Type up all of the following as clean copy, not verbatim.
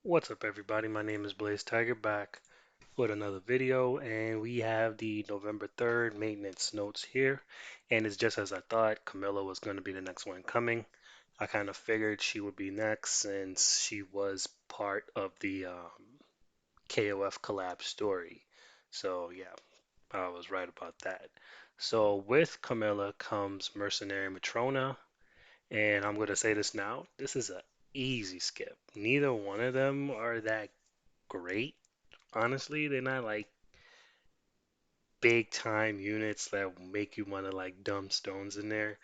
What's up, everybody? My name is Blaze Tiger back with another video, and we have the November 3rd maintenance notes here. And it's just as I thought, Camilla was going to be the next one coming. I kind of figured she would be next since she was part of the KOF collab story. So, yeah, I was right about that. So, with Camilla comes Mercenary Matrona, and I'm going to say this now, this is a easy skip. Neither one of them are that great. Honestly, they're not like big time units that make you want to like dump stones in there.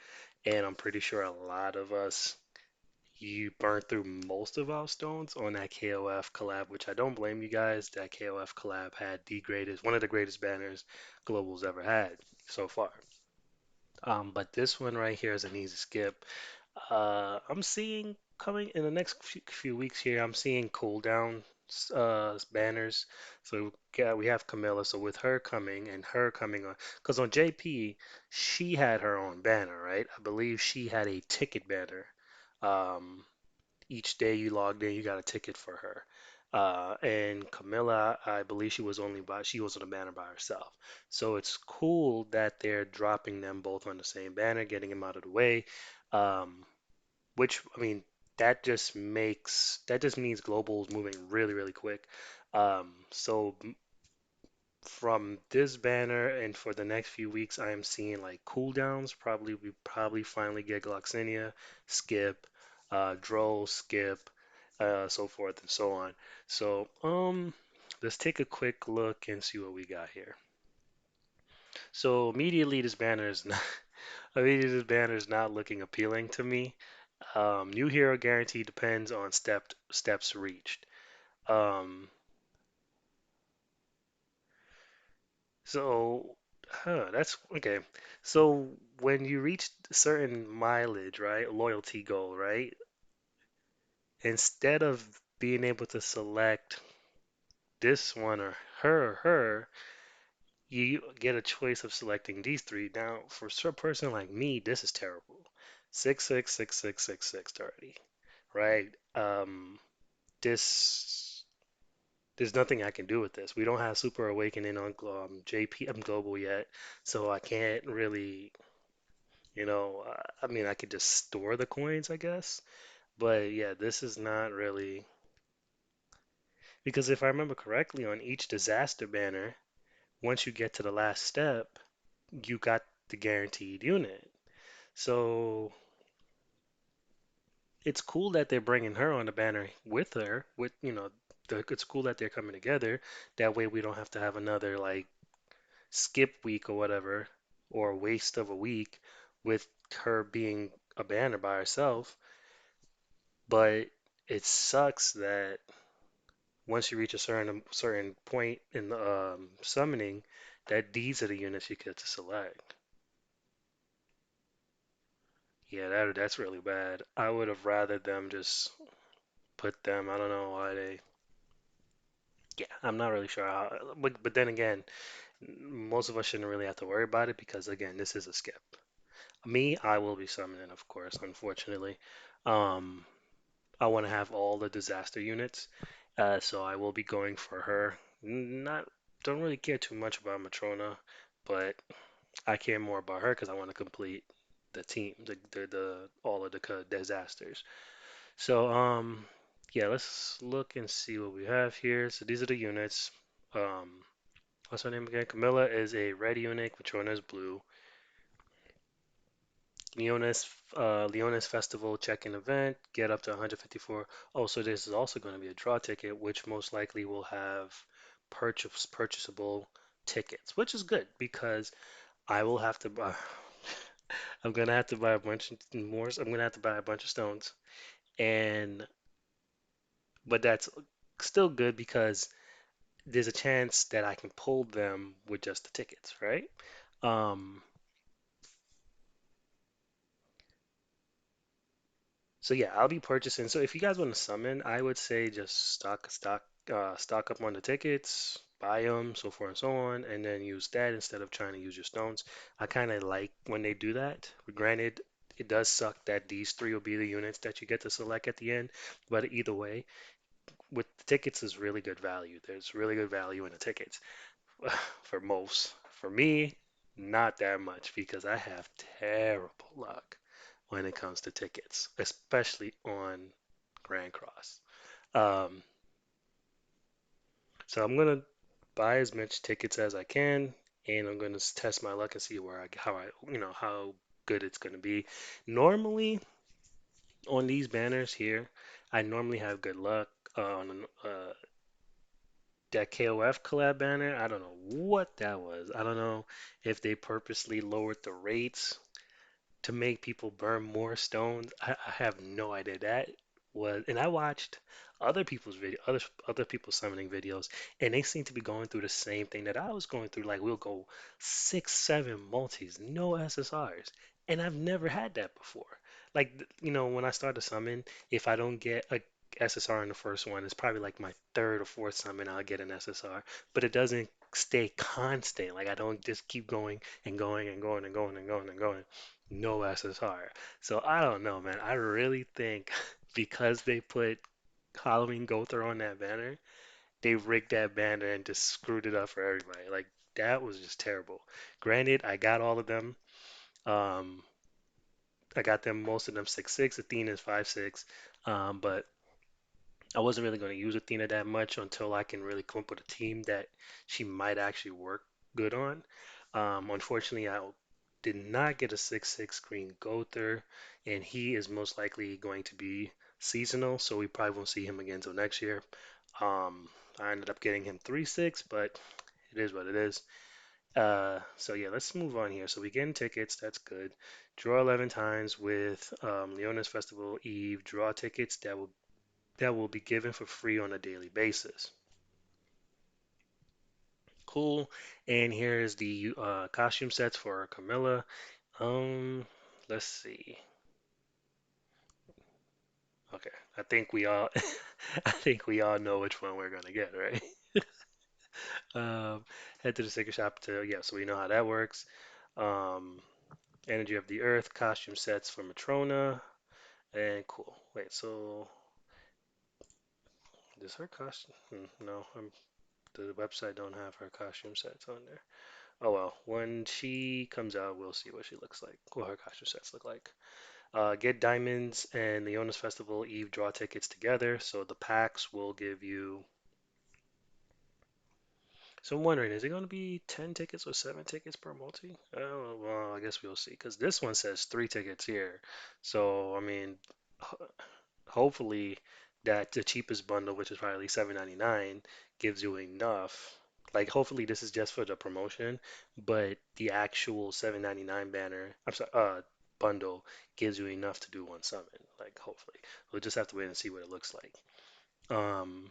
And I'm pretty sure a lot of us, you burned through most of our stones on that KOF collab, which I don't blame you guys. That KOF collab had the greatest, one of the greatest banners Global's ever had so far. But this one right here is an easy skip. I'm seeing coming in the next few weeks here, I'm seeing cooldown banners. So yeah, we have Camilla. So with her coming and her coming on, because on JP, she had her own banner, right? I believe she had a ticket banner. Um, each day you logged in, you got a ticket for her. And Camilla, I believe she was on a banner by herself. So it's cool that they're dropping them both on the same banner, getting them out of the way. Um, which I mean, that just means global is moving really, really quick. From this banner and for the next few weeks, I am seeing like cooldowns. We probably finally get Gloxinia, skip, Droll, skip, so forth and so on. So let's take a quick look and see what we got here. So immediately this banner is not, immediately this banner is not looking appealing to me. New hero guarantee depends on steps reached. Um, that's okay. So when you reach certain mileage, right, loyalty goal, right, instead of being able to select this one or her, you get a choice of selecting these three. Now, for a person like me, this is terrible. 666666630, right? This there's nothing I can do with this. We don't have Super Awakening on JPM Global yet, so I can't really, I mean, I could just store the coins, I guess. But yeah, this is not really because if I remember correctly, on each disaster banner, once you get to the last step, you got the guaranteed unit. So it's cool that they're bringing her on the banner with her. It's cool that they're coming together. That way we don't have to have another like skip week or whatever, or waste of a week with her being a banner by herself. But it sucks that once you reach a certain point in the summoning, that these are the units you get to select. Yeah, that's really bad. I would have rather them just put them. I don't know why they. Yeah, I'm not really sure how. But then again, most of us shouldn't really have to worry about it because again, this is a skip. Me, I will be summoning, of course, unfortunately. Um, I want to have all the disaster units, so I will be going for her. Not, don't really care too much about Matrona, but I care more about her because I want to complete the team, the all of the disasters. So yeah, let's look and see what we have here. So these are the units. Um, what's her name again? Camilla is a red unit. Matrona is blue. Leonis Festival check-in event, get up to 154. Oh, so this is also going to be a draw ticket, which most likely will have purchasable tickets, which is good because I will have to buy. I'm gonna have to buy a bunch more. I'm gonna have to buy a bunch of stones, and but that's still good because there's a chance that I can pull them with just the tickets, right? Um, So yeah, I'll be purchasing. So if you guys want to summon, I would say just stock up on the tickets, buy them, so forth and so on, and then use that instead of trying to use your stones. I kind of like when they do that. Granted, it does suck that these three will be the units that you get to select at the end, but either way, with the tickets is really good value. There's really good value in the tickets for most. For me, not that much because I have terrible luck when it comes to tickets, especially on Grand Cross. Um, so I'm gonna buy as much tickets as I can, and I'm gonna test my luck and see how I, how good it's gonna be. Normally on these banners here, I normally have good luck on that KOF collab banner. I don't know what that was. I don't know if they purposely lowered the rates to make people burn more stones. I have no idea. That was, and I watched other people's summoning videos, and they seem to be going through the same thing that I was going through. Like we'll go 6, 7 multis, no SSRs, and I've never had that before. Like when I start to summon, if I don't get a SSR in the first one, it's probably like my third or fourth summon I'll get an SSR, but it doesn't stay constant. Like I don't just keep going and going and going and going and going and going. No SSR. So I don't know, man. I really think because they put Halloween Gother on that banner, they rigged that banner and just screwed it up for everybody. Like that was just terrible. Granted, I got all of them. Um, I got them most of them 6/6. Athena's 5/6. But I wasn't really going to use Athena that much until I can really come up with a team that she might actually work good on. Unfortunately, I did not get a 6/6 Green Gother, and he is most likely going to be seasonal, so we probably won't see him again until next year. Um, I ended up getting him 3/6, but it is what it is. So yeah, let's move on here. So we getting tickets, that's good. Draw 11 times with Leona's Festival Eve. Draw tickets that will be given for free on a daily basis. Cool. And here's the costume sets for Camilla. Um, let's see. Okay, I think we all, I think we all know which one we're gonna get, right? Um, head to the sticker shop to, yeah, so we know how that works. Um, Energy of the Earth costume sets for Matrona, and cool. Wait, so does her costume? No, the website don't have her costume sets on there. Oh well, when she comes out, we'll see what she looks like, what her costume sets look like. Get Diamonds and Leona's Festival Eve draw tickets together, so the packs will give you. So I'm wondering, is it going to be 10 tickets or 7 tickets per multi? Oh, well, I guess we'll see, because this one says 3 tickets here. So, I mean, ho- hopefully that the cheapest bundle, which is probably 7.99, gives you enough. Like, hopefully this is just for the promotion, but the actual 7.99 banner, I'm sorry, bundle gives you enough to do one summon. Like, hopefully, we'll just have to wait and see what it looks like. Um,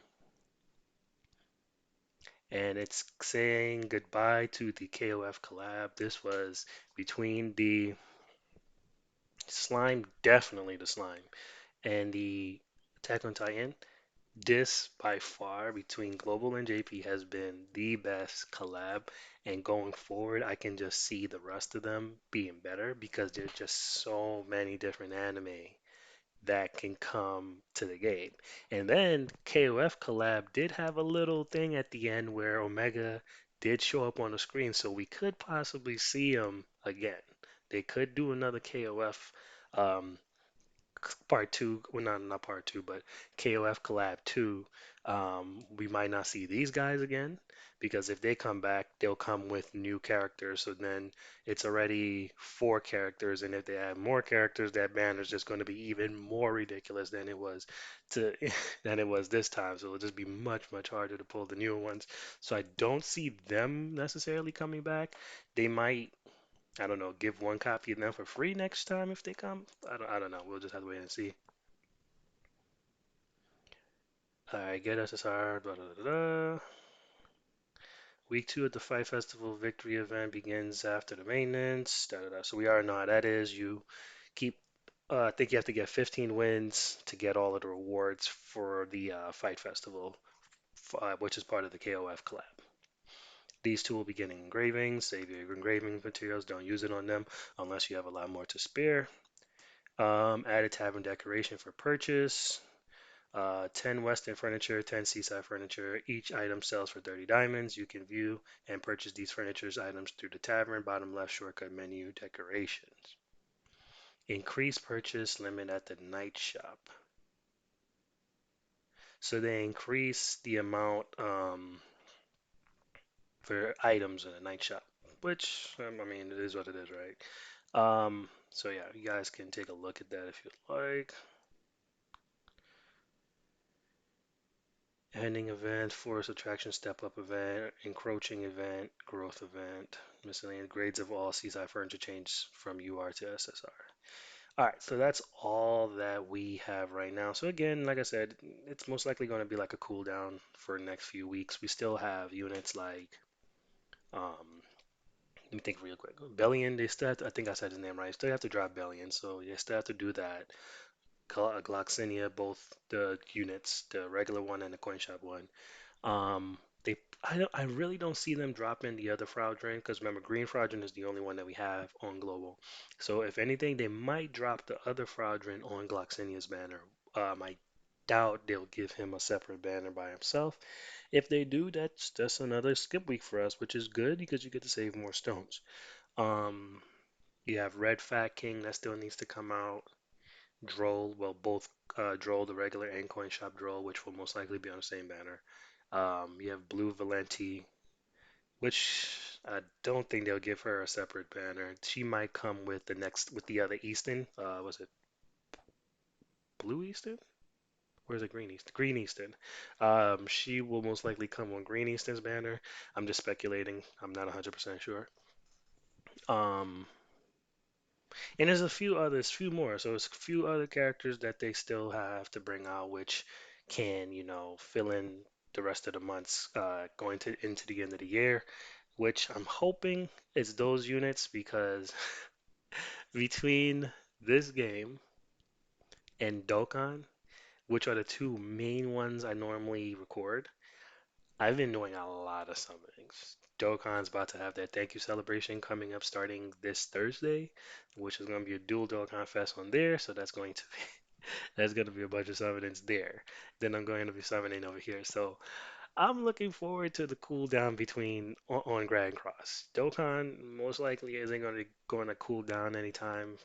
and it's saying goodbye to the KOF collab. This was between the slime, definitely the slime, and the Attack on Titan. This by far between Global and JP has been the best collab, and going forward, I can just see the rest of them being better because there's just so many different anime that can come to the game. And then KOF collab did have a little thing at the end where Omega did show up on the screen, so we could possibly see him again. They could do another KOF um, part two, well, not part two, but KOF collab two. We might not see these guys again because if they come back, they'll come with new characters. So then it's already 4 characters, and if they add more characters, that banner is just going to be even more ridiculous than it was to than it was this time. So it'll just be much harder to pull the newer ones. So I don't see them necessarily coming back. They might, I don't know, give one copy of them for free next time if they come. I don't know. We'll just have to wait and see. All right, get SSR. Blah, blah, blah, blah. Week 2 of the Fight Festival victory event begins after the maintenance. Da, da, da. So we already know how that is. You keep. I think you have to get 15 wins to get all of the rewards for the Fight Festival, which is part of the KOF collab. These two will be getting engravings. Save your engraving materials. Don't use it on them unless you have a lot more to spare. Added tavern decoration for purchase. 10 Western furniture, 10 seaside furniture. Each item sells for 30 diamonds. You can view and purchase these furniture's items through the tavern, bottom left shortcut menu, decorations. Increase purchase limit at the night shop. So they increase the amount for items in the night shop, which, I mean, it is what it is, right? So yeah, you guys can take a look at that if you'd like. Ending event, forest attraction, step up event, encroaching event, growth event, miscellaneous grades of all seaside furniture change from UR to SSR. All right, so that's all that we have right now. So again, like I said, it's most likely going to be like a cooldown for the next few weeks. We still have units like, let me think real quick. Bellion, they still have to, I think I said his name right. Still have to drop Bellion, so you still have to do that. Gloxinia, both the units, the regular one and the coin shop one. They, I really don't see them dropping the other Fraudrain because remember, Green Fraudrain is the only one that we have on global. So if anything, they might drop the other Fraudrain on Gloxinia's banner. I doubt they'll give him a separate banner by himself. If they do, that's another skip week for us, which is good because you get to save more stones. Um, you have Red Fat King that still needs to come out. Droll, well, both Droll, the regular and coin shop Droll, which will most likely be on the same banner. You have Blue Valenti, which I don't think they'll give her a separate banner. She might come with the next with the other Easton. Was it Blue Easton? Or is it Green Easton? Green Easton. She will most likely come on Green Easton's banner. I'm just speculating. I'm not 100% sure. Um, and there's a few others, few more. So it's a few other characters that they still have to bring out, which can, fill in the rest of the months going to into the end of the year. Which I'm hoping is those units because between this game and Dokkan, which are the two main ones I normally record, I've been doing a lot of summonings. Dokkan's about to have their thank you celebration coming up starting this Thursday, which is going to be a dual Dokkan Fest on there. So that's going to be a bunch of summonings there. Then I'm going to be summoning over here. So I'm looking forward to the cool down between on Grand Cross. Dokkan most likely isn't going to cool down anytime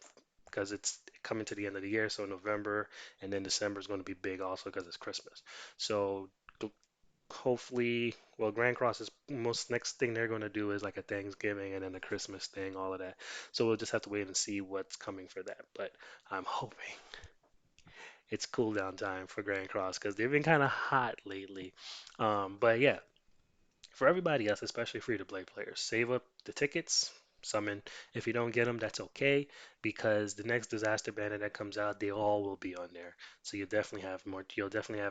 because it's coming to the end of the year. So November and then December is going to be big also because it's Christmas. So hopefully, well, Grand Cross is most next thing they're going to do is like a Thanksgiving and then a Christmas thing, all of that. So we'll just have to wait and see what's coming for that. But I'm hoping it's cool down time for Grand Cross because they've been kind of hot lately. But yeah, for everybody else, especially free to play players, save up the tickets, summon. If you don't get them, that's okay because the next disaster banner that comes out, they all will be on there. So you'll definitely have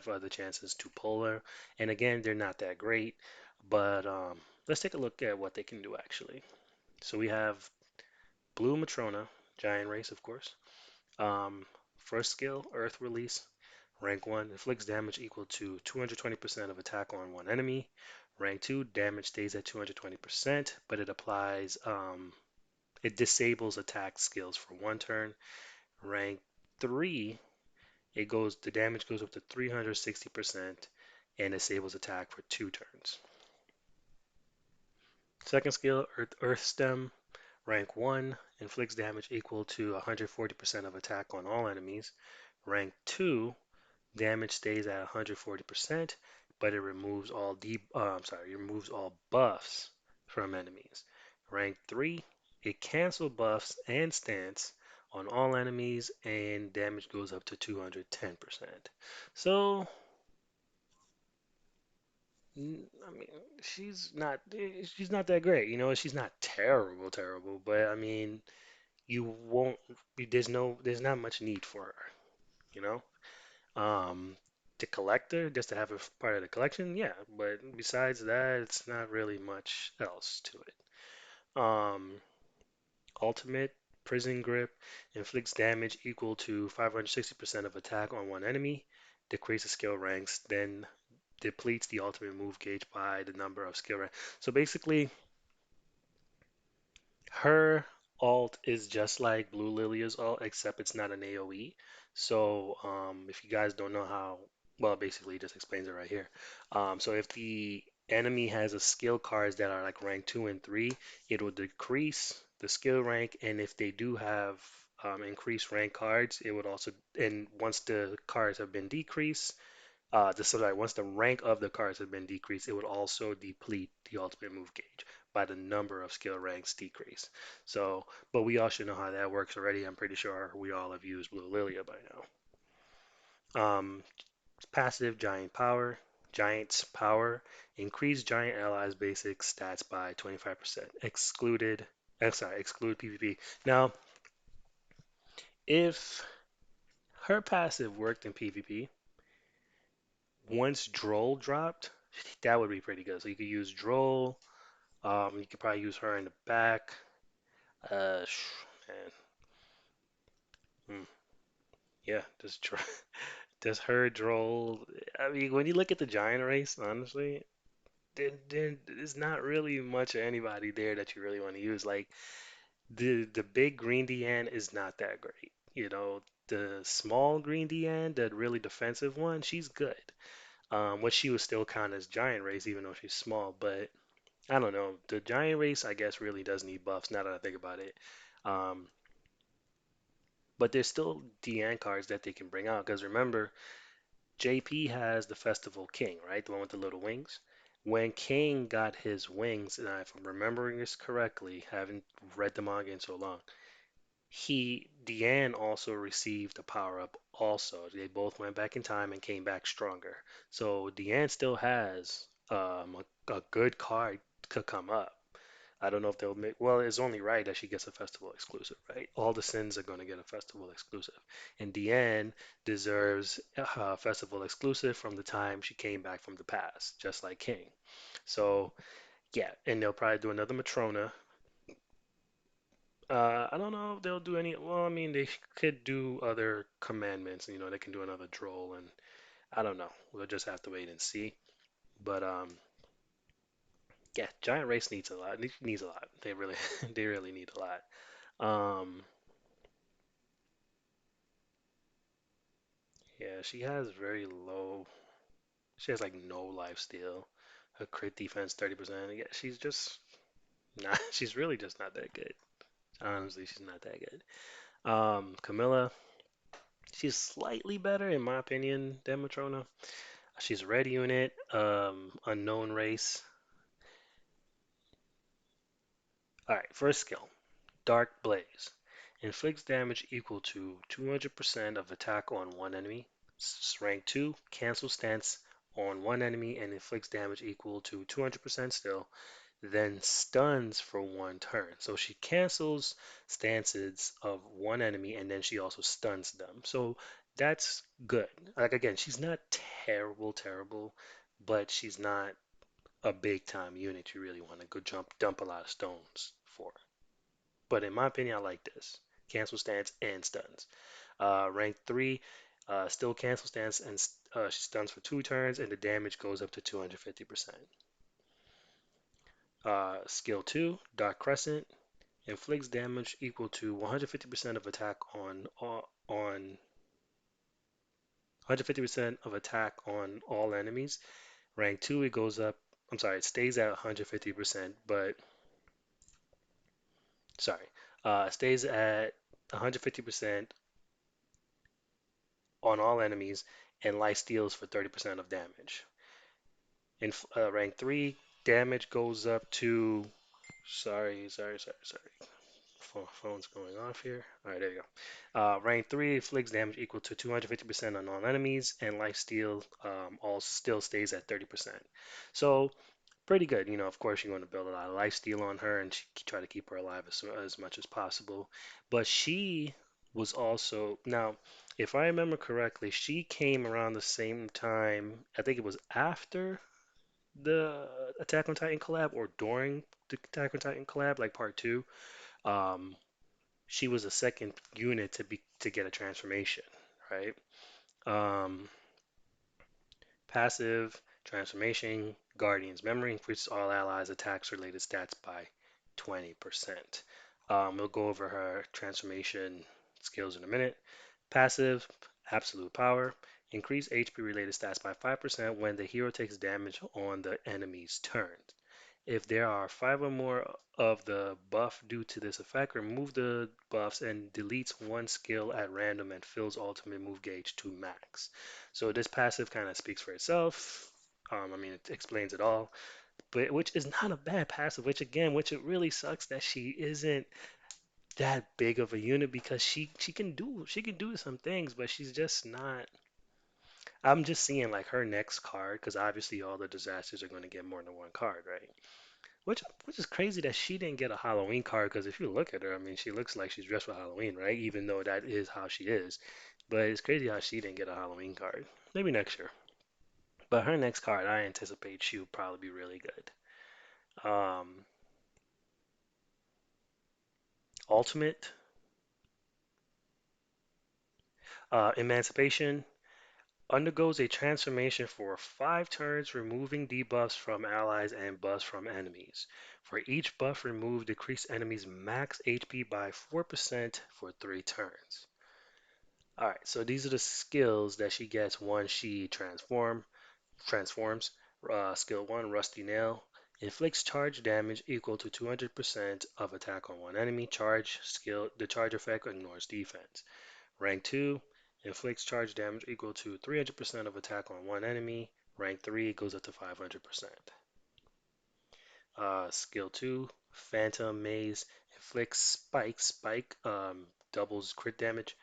other chances to pull her. And again, they're not that great, but let's take a look at what they can do actually. So we have Blue Matrona, Giant Race, of course. Um, First skill, Earth Release. Rank 1 inflicts damage equal to 220% of attack on one enemy. Rank 2 damage stays at 220%, but it disables attack skills for one turn. Rank 3, the damage goes up to 360% and disables attack for 2 turns. Second skill, Earth Stem. Rank 1 inflicts damage equal to 140% of attack on all enemies. Rank 2 damage stays at 140%, but it removes all buffs from enemies. Rank 3, it cancels buffs and stance on all enemies, and damage goes up to 210%. So, I mean, she's not that great. She's not terrible, terrible, but I mean, you won't, there's not much need for her, you know? The collector, just to have a part of the collection, yeah. But besides that, it's not really much else to it. Ultimate Prison Grip inflicts damage equal to 560% of attack on one enemy, decreases skill ranks, then depletes the ultimate move gauge by the number of skill ranks. So basically, her alt is just like Blue Lilia's alt, except it's not an AoE. So if you guys don't know how Well, basically, it just explains it right here. So if the enemy has a skill cards that are like rank 2 and 3, it will decrease the skill rank. And if they do have increased rank cards, it would also, and once the cards have been decreased, sorry, once the rank of the cards have been decreased, it would also deplete the ultimate move gauge by the number of skill ranks decrease. So, but we all should know how that works already. I'm pretty sure we all have used Blue Lilia by now. Passive Giant Power. Giant's power. Increase Giant Allies basic stats by 25%. Exclude PvP. Now, if her passive worked in PvP, once Droll dropped, that would be pretty good. So you could use Droll. You could probably use her in the back. Man, hmm, yeah, does her Droll. I mean, when you look at the Giant race, honestly, there's not really much of anybody there that you really want to use. Like the big green Deanne is not that great. The small green Deanne, that really defensive one, she's good. What she would still count as giant race, even though she's small. But I don't know. The giant race, I guess, really does need buffs. Now that I think about it. Um, but there's still Deanne cards that they can bring out. Because remember, JP has the Festival King, right? The one with the little wings. When King got his wings, and if I'm remembering this correctly, haven't read the manga in so long, Deanne also received a power up also. They both went back in time and came back stronger. So Deanne still has a good card could come up. I don't know if they'll make, well, it's only right that she gets a festival exclusive, right? All the sins are going to get a festival exclusive. And Deanne deserves a festival exclusive from the time she came back from the past, just like King. So, yeah, and they'll probably do another Matrona. I don't know if they'll do any, well, I mean, they could do other commandments, they can do another droll, and I don't know. We'll just have to wait and see. But, yeah, Giant Race needs a lot. Needs a lot. They really, they really need a lot. Um, Yeah, she has very low. She has like no life steal. Her crit defense 30%. Yeah, she's just not. She's really just not that good. Honestly, she's not that good. Camilla, she's slightly better in my opinion than Matrona. She's a red unit, unknown race. All right, first skill, Dark Blaze. Inflicts damage equal to 200% of attack on one enemy. Rank 2, cancel stance on one enemy and inflicts damage equal to 200% still, then stuns for one turn. So she cancels stances of one enemy and then she also stuns them. So that's good. Like again, she's not terrible, terrible, but she's not a big time unit you really want to go dump a lot of stones for. But in my opinion, I like this. Cancel stance and stuns. Rank 3, still cancel stance and she stuns for 2 turns and the damage goes up to 250%. Skill 2, Dark Crescent, inflicts damage equal to 150% of attack on 150% of attack on all enemies. Rank 2, it goes up. I'm sorry, it stays at 150%, but sorry, it stays at 150% on all enemies and life steals for 30% of damage. In rank 3, damage goes up to. Sorry. Phone's going off here. All right, there you go. Rank 3 inflicts damage equal to 250% on all enemies, and life steal all still stays at 30%. So pretty good. Of course, you want to build a lot of life steal on her and try to keep her alive as much as possible. But she was also now, if I remember correctly, she came around the same time. I think it was after the Attack on Titan collab or during the Attack on Titan collab, like part two. Um, she was the second unit to get a transformation, right? Um, Passive transformation, Guardian's Memory increases all allies' attacks related stats by 20%. We'll go over her transformation skills in a minute. Passive, Absolute Power, Increase HP related stats by 5% when the hero takes damage on the enemy's turn. If there are five or more of the buff due to this effect, remove the buffs and deletes one skill at random and fills ultimate move gauge to max. So this passive kind of speaks for itself. I mean, it explains it all, but which is not a bad passive. Which again, which it really sucks that she isn't that big of a unit because she can do some things, but she's just not. I'm just seeing like her next card because obviously all the disasters are going to get more than one card, right? Which is crazy that she didn't get a Halloween card because if you look at her, I mean, she looks like she's dressed for Halloween, right? Even though that is how she is. But it's crazy how she didn't get a Halloween card. Maybe next year. But her next card, I anticipate she'll probably be really good. Ultimate, Emancipation undergoes a transformation for 5 turns, removing debuffs from allies and buffs from enemies. For each buff removed, decrease enemies' max HP by 4% for 3 turns. Alright, so these are the skills that she gets once she transforms. Skill 1, Rusty Nail. Inflicts charge damage equal to 200% of attack on one enemy. Charge skill, the charge effect ignores defense. Rank 2, inflicts charge damage equal to 300% of attack on one enemy. Rank 3 goes up to 500%. Skill 2, Phantom Maze, inflicts spike, doubles crit damage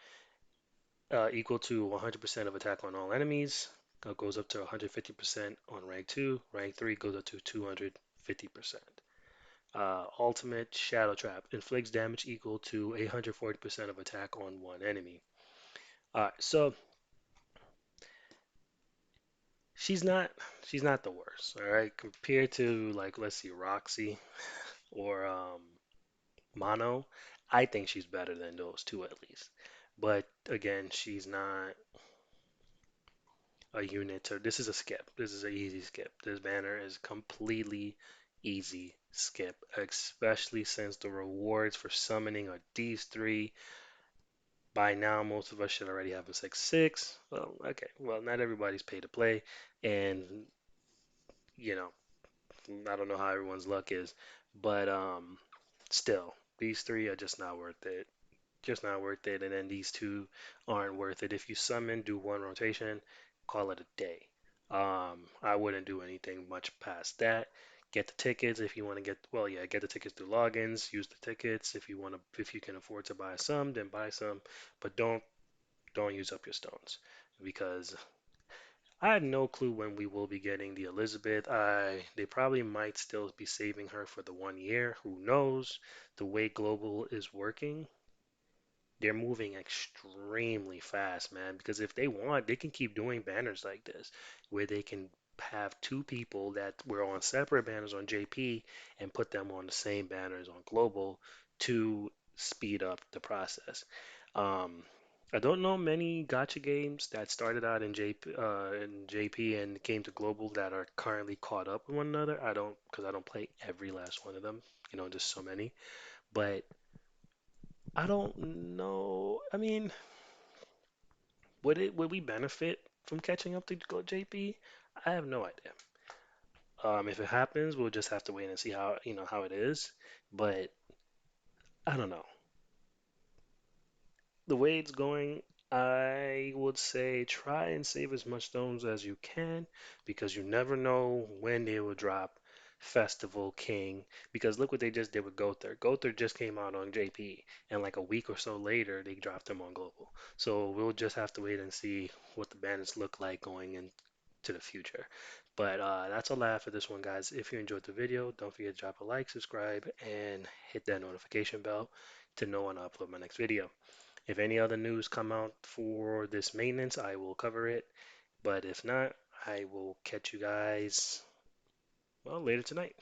equal to 100% of attack on all enemies. Goes up to 150% on rank 2. Rank 3 goes up to 250%. Ultimate Shadow Trap inflicts damage equal to 140% of attack on one enemy. So she's not she's not the worst. All right, compared to like let's see Roxy or Mono, I think she's better than those two at least. But again, she's not a unit. So this is a skip. This is an easy skip. This banner is completely easy skip, especially since the rewards for summoning are these three. By now, most of us should already have a 6/6. Well, okay. Well, not everybody's pay to play, and you know, I don't know how everyone's luck is, but still, these three are just not worth it. Just not worth it. And then these two aren't worth it. If you summon, do one rotation, call it a day. I wouldn't do anything much past that. Get the tickets if you want to get, well, yeah, get the tickets through logins. Use the tickets if you want to, if you can afford to buy some, then buy some. But don't use up your stones because I have no clue when we will be getting the Elizabeth. They probably might still be saving her for the 1 year. Who knows? The way global is working, they're moving extremely fast, man. Because if they want, they can keep doing banners like this, where they can have two people that were on separate banners on JP and put them on the same banners on global to speed up the process. Um, I don't know many gotcha games that started out in JP and came to global that are currently caught up with one another. I don't, because I don't play every last one of them. Just so many. But I don't know. I mean, would we benefit from catching up to go JP? I have no idea. If it happens, we'll just have to wait and see how it is. But I don't know. The way it's going, I would say try and save as much stones as you can because you never know when they will drop Festival King. Because look what they just did with Gother. Gother just came out on JP, and like a week or so later, they dropped him on Global. So we'll just have to wait and see what the banners look like going into the future. But that's all I have for this one, guys. If you enjoyed the video, don't forget to drop a like, subscribe, and hit that notification bell to know when I upload my next video. If any other news come out for this maintenance, I will cover it. But if not, I will catch you guys, well, later tonight.